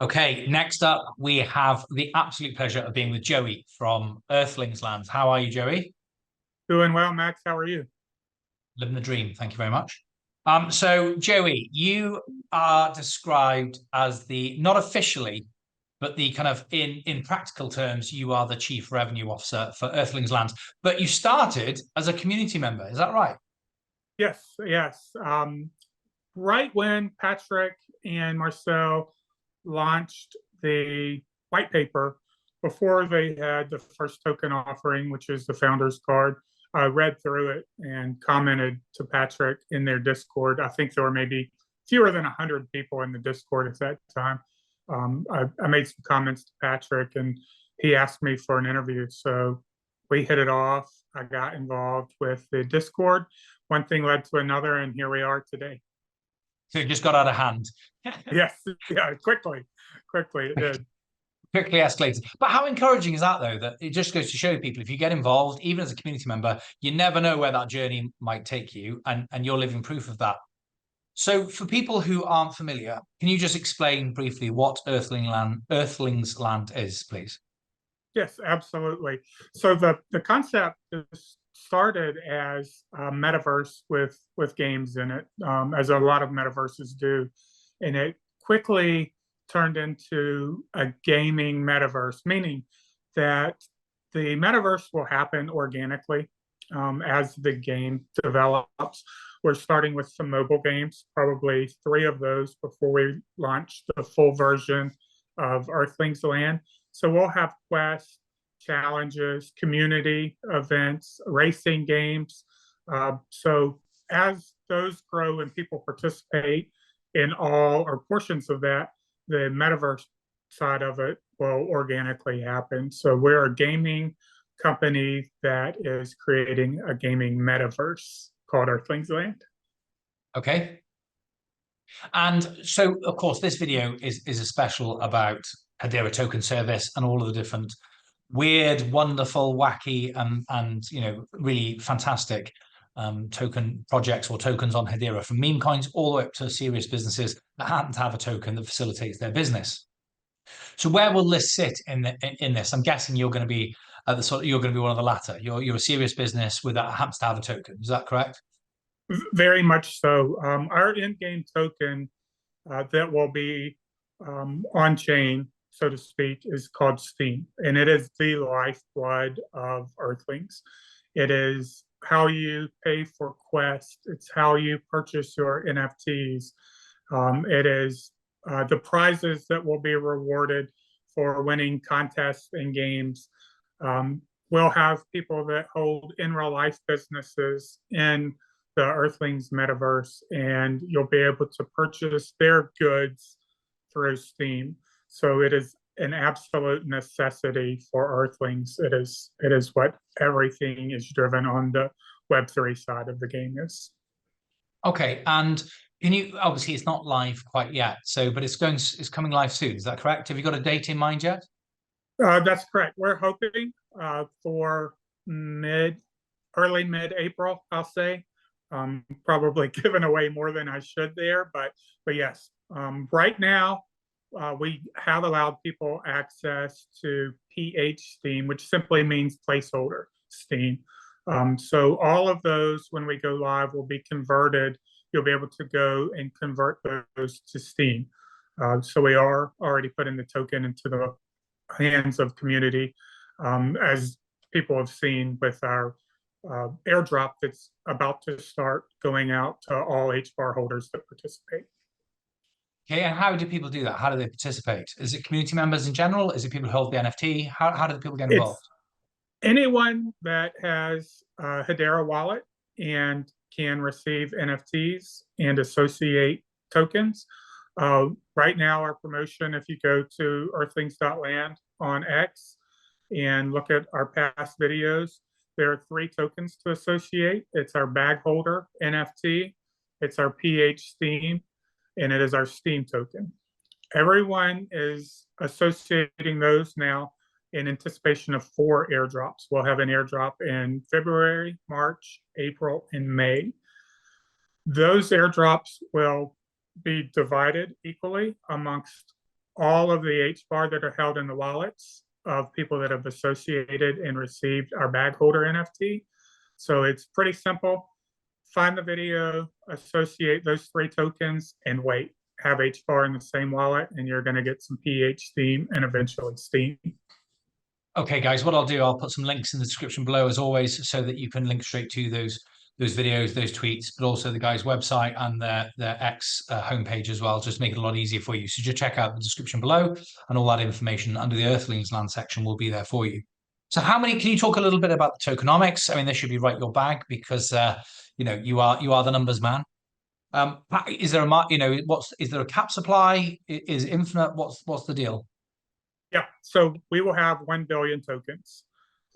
Okay, next up, we have the absolute pleasure of being with Joey from Earthlings Land. How are you, Joey? Doing well, Max. How are you? Living the dream. Thank you very much. So Joey, you are described as the, not officially, but the kind of in practical terms, you are the Chief Revenue Officer for Earthlings Land. But you started as a community member, is that right? Yes, yes. Right when Patrick and Marcel launched the white paper, before they had the first token offering, which is the founder's card, I read through it and commented to Patrick in their Discord. I think there were maybe fewer than 100 people in the Discord at that time. I made some comments to Patrick and he asked me for an interview. So we hit it off. I got involved with the Discord. One thing led to another, and here we are today. So it just got out of hand. Yes, yeah, quickly it did. Quickly escalated. But how encouraging is that, though? That it just goes to show people if you get involved, even as a community member, you never know where that journey might take you, and you're living proof of that. So, for people who aren't familiar, can you just explain briefly what Earthlings Land is, please? Yes, absolutely. So the concept started as a metaverse with games in it, as a lot of metaverses do, and it quickly turned into a gaming metaverse, meaning that the metaverse will happen organically as the game develops. We're starting with some mobile games, probably 3 of those before we launch the full version of Earthlings Land. So we'll have quests, challenges, community events, racing games. So as those grow and people participate in all or portions of that, the metaverse side of it will organically happen. So we're a gaming company that is creating a gaming metaverse called Earthlings Land. Okay. And so, of course, this video is a special about Hedera token service and all of the different weird, wonderful, wacky, and really fantastic token projects or tokens on Hedera, from meme coins all the way up to serious businesses that happen to have a token that facilitates their business. So where will this sit in this? I'm guessing you're going to be you're going to be one of the latter. You're a serious business with that happens to have a token. Is that correct? Very much so. Our in-game token that will be on chain, so to speak, is called Steam, and it is the lifeblood of Earthlings. It is how you pay for quests. It's how you purchase your NFTs. It is the prizes that will be rewarded for winning contests and games. We'll have people that hold in real life businesses in the Earthlings metaverse, and you'll be able to purchase their goods through Steam. So it is an absolute necessity for Earthlings. It is what everything is driven on the Web3 side of the game is. Okay, and can you obviously it's not live quite yet, so but it's coming live soon. Is that correct? Have you got a date in mind yet? That's correct. We're hoping for early mid-April, I'll say. Probably giving away more than I should there, but yes. Right now, we have allowed people access to PH Steam, which simply means placeholder Steam. So all of those, when we go live, will be converted. You'll be able to go and convert those to Steam. So we are already putting the token into the hands of community, as people have seen with our airdrop that's about to start going out to all HBAR holders that participate. Okay, and how do people do that? How do they participate? Is it community members in general? Is it people who hold the NFT? How do the people get involved? It's anyone that has a Hedera wallet and can receive NFTs and associate tokens. Right now, our promotion, if you go to earthlings.land on X and look at our past videos, there are 3 tokens to associate. It's our bag holder NFT, it's our PH Steam, and it is our Steam token. Everyone is associating those now in anticipation of 4 airdrops. We'll have an airdrop in February, March, April, and May. Those airdrops will be divided equally amongst all of the HBAR that are held in the wallets of people that have associated and received our bag holder NFT. So it's pretty simple. Find the video, associate those 3 tokens, and wait. Have HBAR in the same wallet, and you're going to get some PH Steam and eventually Steam. Okay, guys, what I'll do, I'll put some links in the description below as always, so that you can link straight to those videos, those tweets, but also the guy's website and their X homepage as well, just make it a lot easier for you. So just check out the description below, and all that information under the Earthlings Land section will be there for you. So can you talk a little bit about the tokenomics? I mean, this should be right your bag, because you know, you are the numbers man. Is there is there a cap supply? Is it infinite? What's the deal? Yeah, so we will have 1 billion tokens.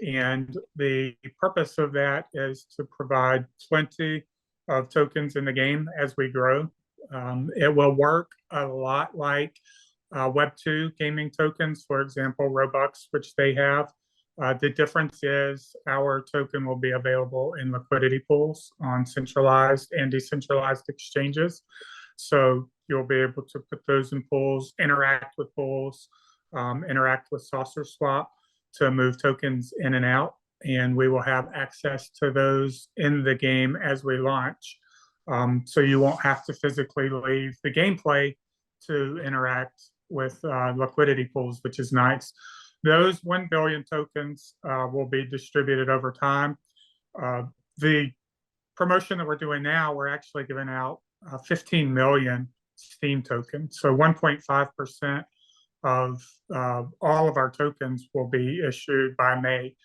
And the purpose of that is to provide plenty of tokens in the game as we grow. It will work a lot like Web2 gaming tokens, for example, Robux, which they have. The difference is our token will be available in liquidity pools on centralized and decentralized exchanges. So you'll be able to put those in pools, interact with pools, interact with Saucer Swap to move tokens in and out. And we will have access to those in the game as we launch. So you won't have to physically leave the gameplay to interact with liquidity pools, which is nice. Those 1 billion tokens will be distributed over time. The promotion that we're doing now, we're actually giving out 15 million Steam tokens. So 1.5% of all of our tokens will be issued by May,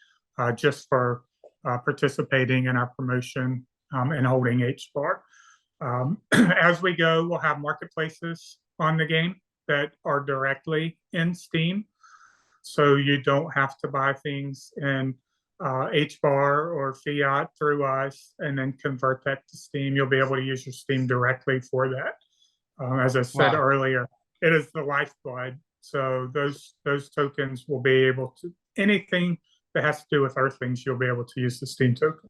just for participating in our promotion and holding HBAR. As we go, we'll have marketplaces on the game that are directly in Steam. So you don't have to buy things in HBAR or fiat through us and then convert that to Steam. You'll be able to use your Steam directly for that. As I said earlier, it is the lifeblood. So those tokens will be able to, anything that has to do with Earthlings, you'll be able to use the Steam token.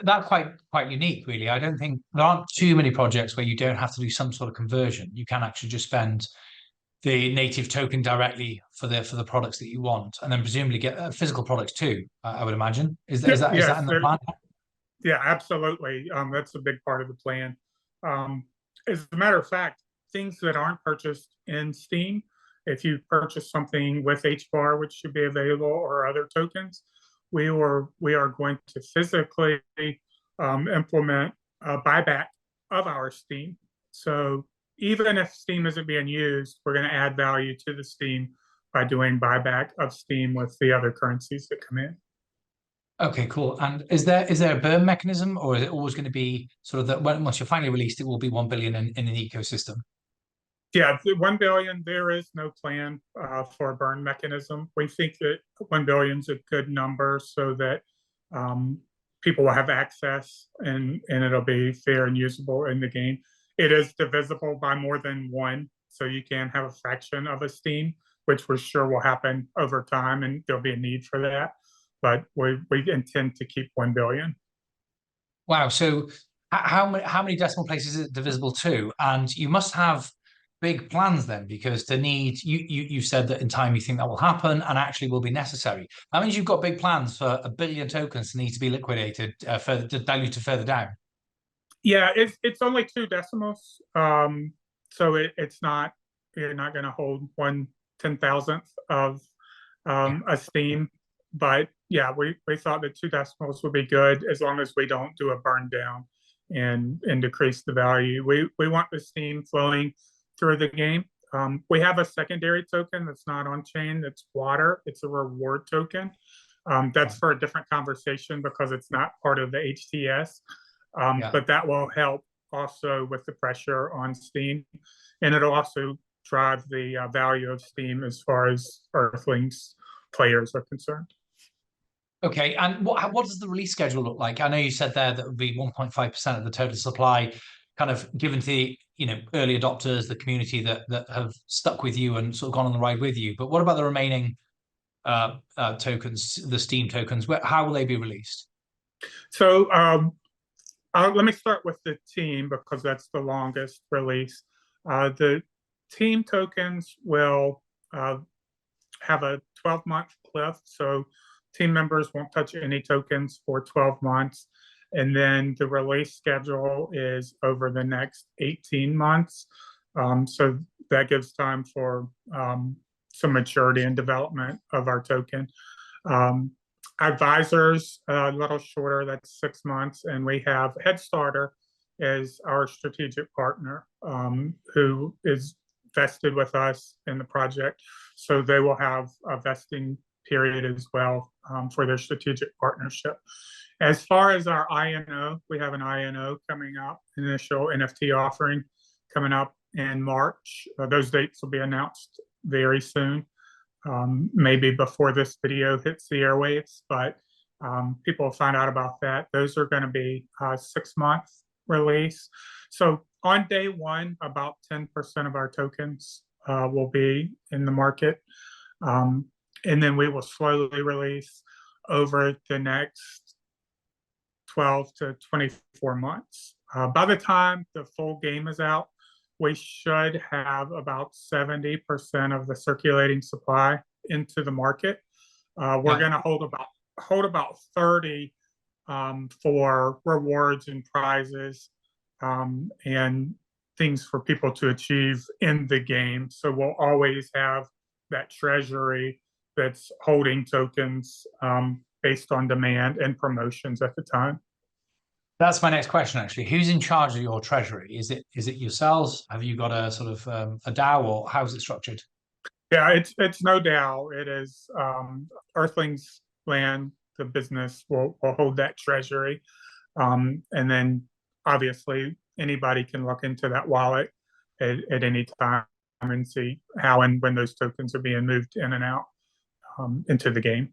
That's quite unique, really. I don't think there aren't too many projects where you don't have to do some sort of conversion. You can actually just spend the native token directly for the products that you want, and then presumably get physical products too. I would imagine. Is that in the plan? Yeah, absolutely. That's a big part of the plan. As a matter of fact, things that aren't purchased in Steam, if you purchase something with HBAR, which should be available, or other tokens, we are going to physically implement a buyback of our Steam. So even if Steam isn't being used, we're going to add value to the Steam by doing buyback of Steam with the other currencies that come in. Okay, cool. And is there a burn mechanism, or is it always going to be sort of that once you're finally released, it will be 1 billion in an ecosystem? Yeah, the 1 billion, there is no plan for a burn mechanism. We think that 1 billion is a good number so that people will have access and it'll be fair and usable in the game. It is divisible by more than 1, so you can have a fraction of a Steam, which we're sure will happen over time, and there'll be a need for that. But we intend to keep 1 billion. Wow. So how many decimal places is it divisible to? And you must have big plans then, because the need, you said that in time you think that will happen and actually will be necessary. That means you've got big plans for 1 billion tokens to need to be liquidated, diluted further down. Yeah, it's only 2 decimals. So it's not, you're not going to hold 1/10,000th of a Steam. But yeah, we thought that 2 decimals would be good as long as we don't do a burn down and decrease the value. We want the Steam flowing through the game. We have a secondary token that's not on chain. That's water. It's a reward token. That's for a different conversation because it's not part of the HTS. But that will help also with the pressure on Steam, and it'll also drive the value of Steam as far as Earthlings players are concerned. Okay, and what does the release schedule look like? I know you said there that it would be 1.5% of the total supply, kind of given to the early adopters, the community that have stuck with you and sort of gone on the ride with you. But what about the remaining tokens, the Steam tokens? How will they be released? So let me start with the team because that's the longest release. The team tokens will have a 12-month cliff, so team members won't touch any tokens for 12 months. And then the release schedule is over the next 18 months. So that gives time for some maturity and development of our token. Advisors, a little shorter, that's 6 months. And we have Headstarter as our strategic partner, who is vested with us in the project. So they will have a vesting period as well for their strategic partnership. As far as our INO, we have an INO coming up, initial NFT offering coming up in March. Those dates will be announced very soon, maybe before this video hits the airwaves, but people will find out about that. Those are going to be 6-month release. So on day one, about 10% of our tokens will be in the market. And then we will slowly release over the next 12 to 24 months. By the time the full game is out, we should have about 70% of the circulating supply into the market. We're going to hold about 30 for rewards and prizes and things for people to achieve in the game. So we'll always have that treasury that's holding tokens based on demand and promotions at the time. That's my next question, actually. Who's in charge of your treasury? Is it yourselves? Have you got a sort of a DAO, or how's it structured? Yeah, it's no DAO. It is Earthlings Land. The business will hold that treasury, and then obviously anybody can look into that wallet at any time and see how and when those tokens are being moved in and out into the game.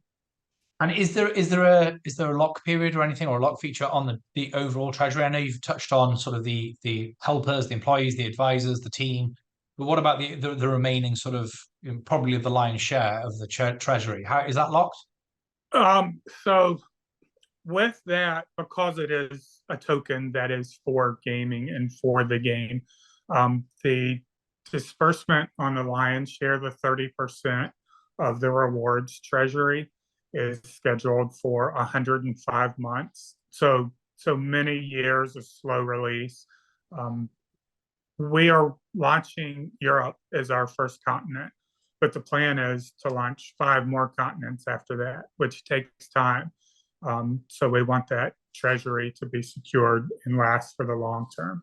And is there a lock period or anything, or a lock feature on the overall treasury? I know you've touched on sort of the helpers, the employees, the advisors, the team, but what about the remaining sort of, you know, probably the lion's share of the treasury? How is that locked? So with that, because it is a token that is for gaming and for the game, the disbursement on the lion's share, the 30% of the rewards treasury, is scheduled for 105 months. So many years of slow release. We are launching Europe as our first continent, but the plan is to launch 5 more continents after that, which takes time. So we want that treasury to be secured and last for the long term.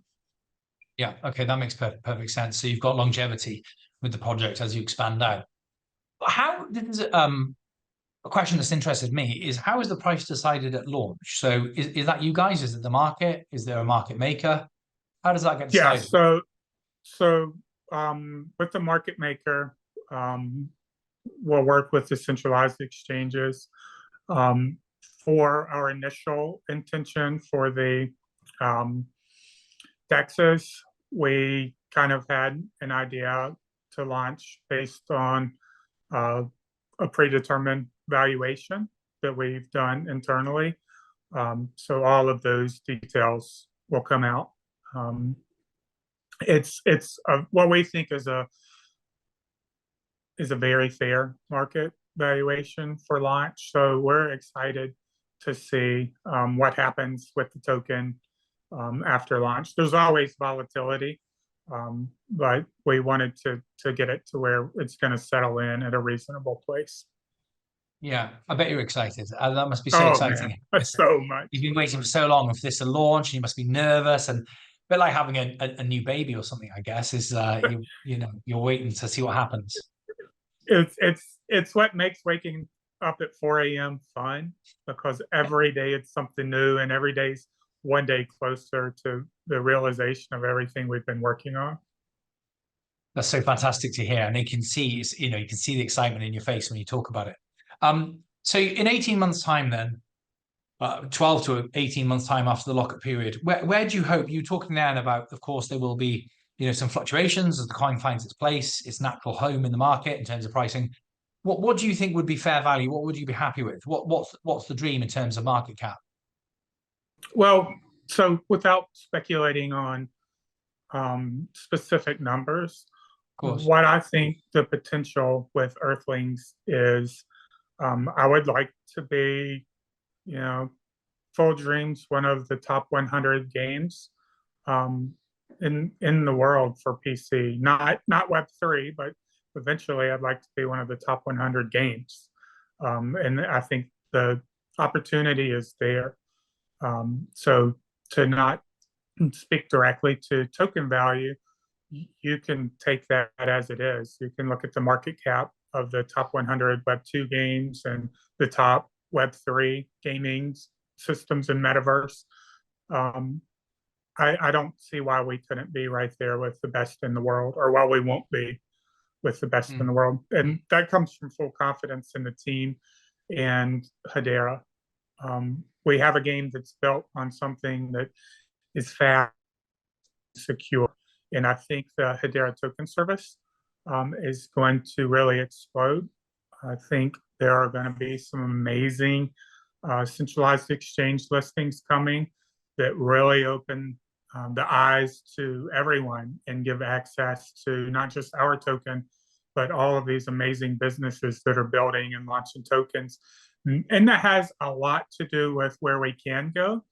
Yeah, okay, that makes perfect sense. So you've got longevity with the project as you expand out. How does it, a question that's interested me is, how is the price decided at launch? So is that you guys? Is it the market? Is there a market maker? How does that get decided? Yeah, so with the market maker, we'll work with the centralized exchanges. For our initial intention for the DEXs, we kind of had an idea to launch based on a predetermined valuation that we've done internally. So all of those details will come out. It's what we think is a very fair market valuation for launch. So we're excited to see what happens with the token after launch. There's always volatility, but we wanted to get it to where it's going to settle in at a reasonable place. Yeah, I bet you're excited. That must be so exciting. Man, so much. You've been waiting for so long for this to launch, and you must be nervous, and a bit like having a new baby or something, I guess. Is you're waiting to see what happens. It's what makes waking up at 4 a.m. fun, because every day it's something new, and every day's one day closer to the realization of everything we've been working on. That's so fantastic to hear, and you can see the excitement in your face when you talk about it. So in 18 months' time, then, 12 to 18 months' time after the lockup period, where do you hope? You're talking then about, of course, there will be some fluctuations as the coin finds its place, its natural home in the market in terms of pricing. What do you think would be fair value? What would you be happy with? What's the dream in terms of market cap? Well, so without speculating on specific numbers, course. what I think the potential with Earthlings is, I would like to be, you know, full dreams, one of the top 100 games um, in the world for PC. Not Web3, but eventually I'd like to be one of the top 100 games. And I think the opportunity is there. So to not speak directly to token value, you can take that as it is. You can look at the market cap of the top 100 Web2 games and the top Web3 gaming systems in metaverse. Um, I don't see why we couldn't be right there with the best in the world, or why we won't be with the best in the world. And that comes from full confidence in the team and Hedera. We have a game that's built on something that is fast, secure. And I think the Hedera token service is going to really explode. I think there are going to be some amazing centralized exchange listings coming that really open the eyes to everyone and give access to not just our token, but all of these amazing businesses that are building and launching tokens. And that has a lot to do with where we can go.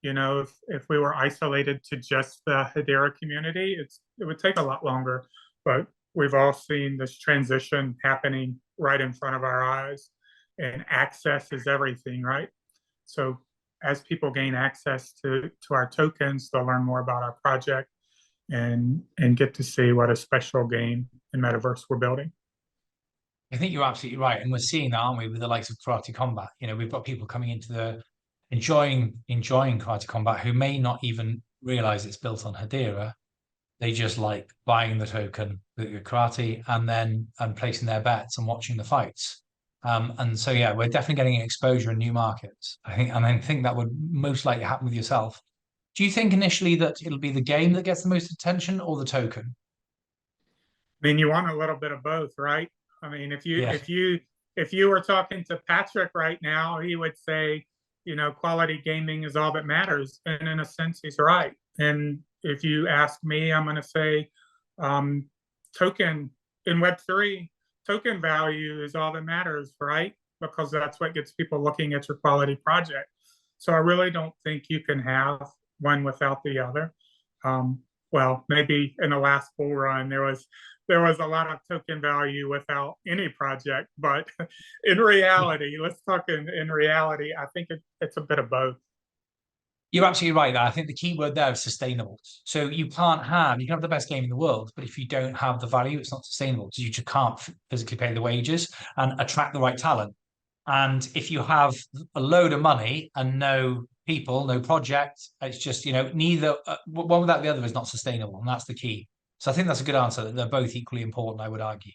You know, if we were isolated to just the Hedera community, it would take a lot longer. But we've all seen this transition happening right in front of our eyes, and access is everything, right? So as people gain access to our tokens, they'll learn more about our project and get to see what a special game in metaverse we're building. I think you're absolutely right, and we're seeing that, aren't we, with the likes of Karate Combat? You know, we've got people coming into the enjoying Karate Combat who may not even realize it's built on Hedera. They just like buying the token, the karate, and placing their bets and watching the fights. And so, yeah, we're definitely getting exposure in new markets. I think that would most likely happen with yourself. Do you think initially that it'll be the game that gets the most attention or the token? I mean, you want a little bit of both, right? I mean, if you were talking to Patrick right now, he would say, you know, quality gaming is all that matters. And in a sense, he's right. And if you ask me, I'm going to say token in Web3, token value is all that matters, right? Because that's what gets people looking at your quality project. So I really don't think you can have one without the other. Well, maybe in the last bull run, there was a lot of token value without any project, but in reality, let's talk in reality, I think it's a bit of both. You're absolutely right there. I think the key word there is sustainable. So you can have the best game in the world, but if you don't have the value, it's not sustainable because you just can't physically pay the wages and attract the right talent. And if you have a load of money and no people, no project, it's just, you know, neither one without the other is not sustainable. And that's the key. So I think that's a good answer. They're both equally important, I would argue.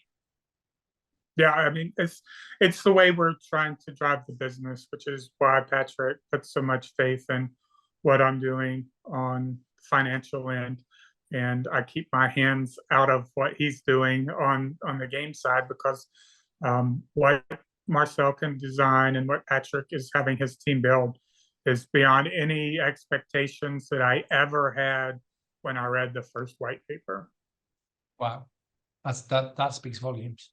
Yeah, I mean, it's the way we're trying to drive the business, which is why Patrick puts so much faith in what I'm doing on financial end. And I keep my hands out of what he's doing on the game side, because what Marcel can design and what Patrick is having his team build is beyond any expectations that I ever had when I read the first white paper. Wow, that speaks volumes.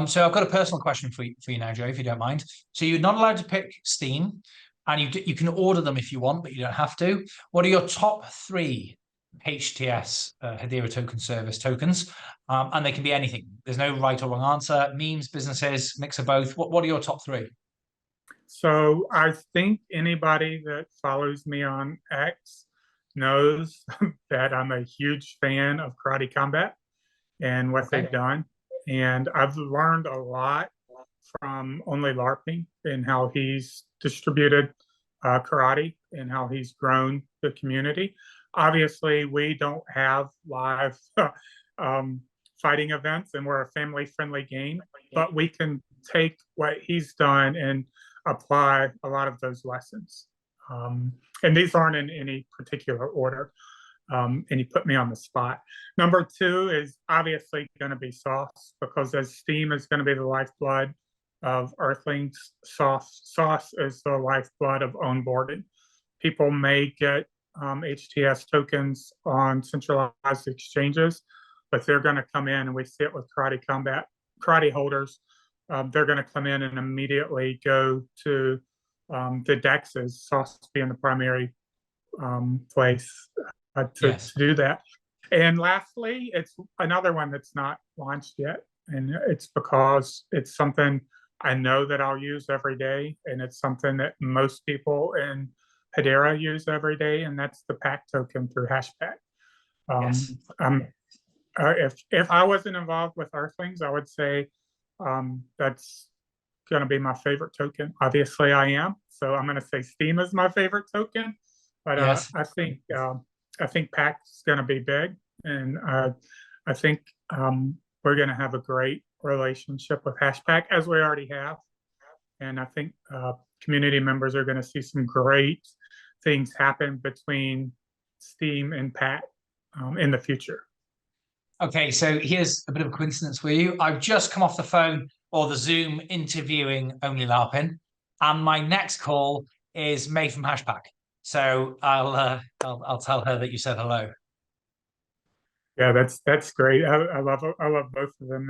So I've got a personal question for you now, Joe, if you don't mind. So you're not allowed to pick Steam, and you can order them if you want, but you don't have to. What are your top 3 HTS Hedera Token Service tokens? And they can be anything. There's no right or wrong answer. Memes, businesses, mix of both. What are your top 3? So I think anybody that follows me on X knows that I'm a huge fan of Karate Combat and what they've done. And I've learned a lot from Only LARPing and how he's distributed karate and how he's grown the community. Obviously, we don't have live fighting events, and we're a family-friendly game, but we can take what he's done and apply a lot of those lessons. And these aren't in any particular order. And you put me on the spot. Number 2 is obviously going to be sauce, because as Steam is going to be the lifeblood of Earthlings, sauce is the lifeblood of onboarding. People may get HTS tokens on centralized exchanges, but they're going to come in, and we see it with karate holders. They're going to come in and immediately go to the DEXs, SOS being the primary place to do that. And lastly, it's another one that's not launched yet, and it's because it's something I know that I'll use every day, and it's something that most people in Hedera use every day, and that's the pack token through Hashpack. If I wasn't involved with Earthlings, I would say that's going to be my favorite token. Obviously, I am, so I'm going to say Steam is my favorite token. But I think Pack's going to be big, and I think we're going to have a great relationship with Hashpack, as we already have. And I think community members are going to see some great things happen between Steam and Pack in the future. Okay, so here's a bit of a coincidence for you. I've just come off the phone or the Zoom interviewing Only Larpin, and my next call is May from Hashpack. So I'll tell her that you said hello. Yeah, that's great. I love both of them.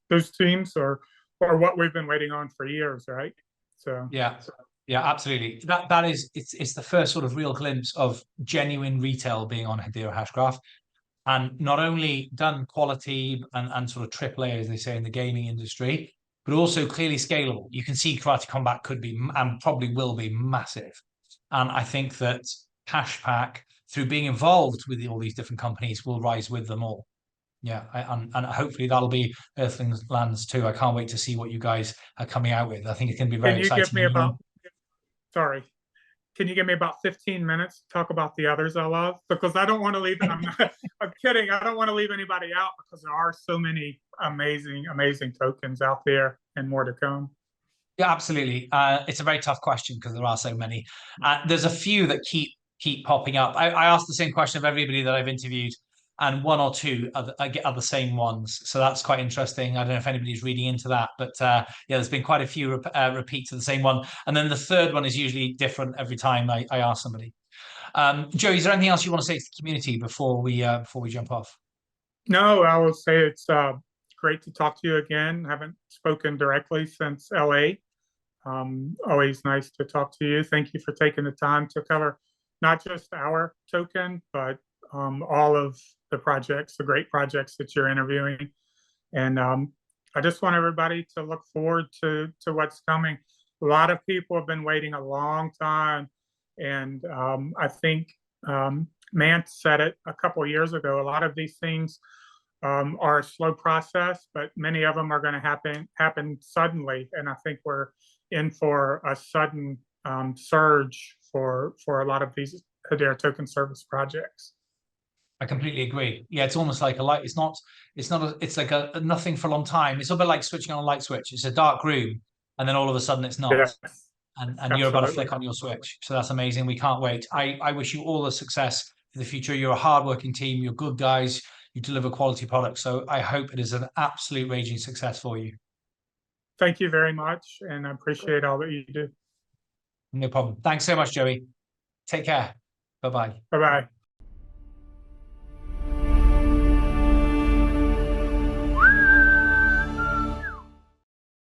Those teams are what we've been waiting on for years, right? So yeah, absolutely. That is it's the first sort of real glimpse of genuine retail being on Hedera Hashgraph, and not only done quality and sort of AAA, as they say in the gaming industry, but also clearly scalable. You can see Karate Combat could be and probably will be massive. And I think that Hashpack, through being involved with all these different companies, will rise with them all. Yeah, and hopefully that'll be Earthlings Lands too. I can't wait to see what you guys are coming out with. I think it's going to be very exciting. Can you give me about 15 minutes to talk about the others I love? Because I don't want to leave, I'm kidding. I don't want to leave anybody out, because there are so many amazing tokens out there and more to come. Yeah, absolutely. It's a very tough question because there are so many. There's a few that keep popping up. I asked the same question of everybody that I've interviewed, and one or two are the same ones. So that's quite interesting. I don't know if anybody's reading into that, but yeah, there's been quite a few repeats of the same one. And then the third one is usually different every time I ask somebody. Joe, is there anything else you want to say to the community before we jump off? No, I will say it's great to talk to you again. I haven't spoken directly since LA. Always nice to talk to you. Thank you for taking the time to cover not just our token, but all of the projects, the great projects that you're interviewing. And I just want everybody to look forward to what's coming. A lot of people have been waiting a long time. And I think Mance said it a couple of years ago. A lot of these things are a slow process, but many of them are going to happen suddenly. And I think we're in for a sudden surge for a lot of these Hedera token service projects. I completely agree. Yeah, it's almost like a light. It's like a nothing for a long time. It's a bit like switching on a light switch. It's a dark room, and then all of a sudden it's not. Yes, and you're about to flick on your switch. So that's amazing. We can't wait. I wish you all the success for the future. You're a hardworking team. You're good guys. You deliver quality products. So I hope it is an absolute raging success for you. Thank you very much, and I appreciate all that you do. No problem. Thanks so much, Joey. Take care. Bye-bye. Bye-bye.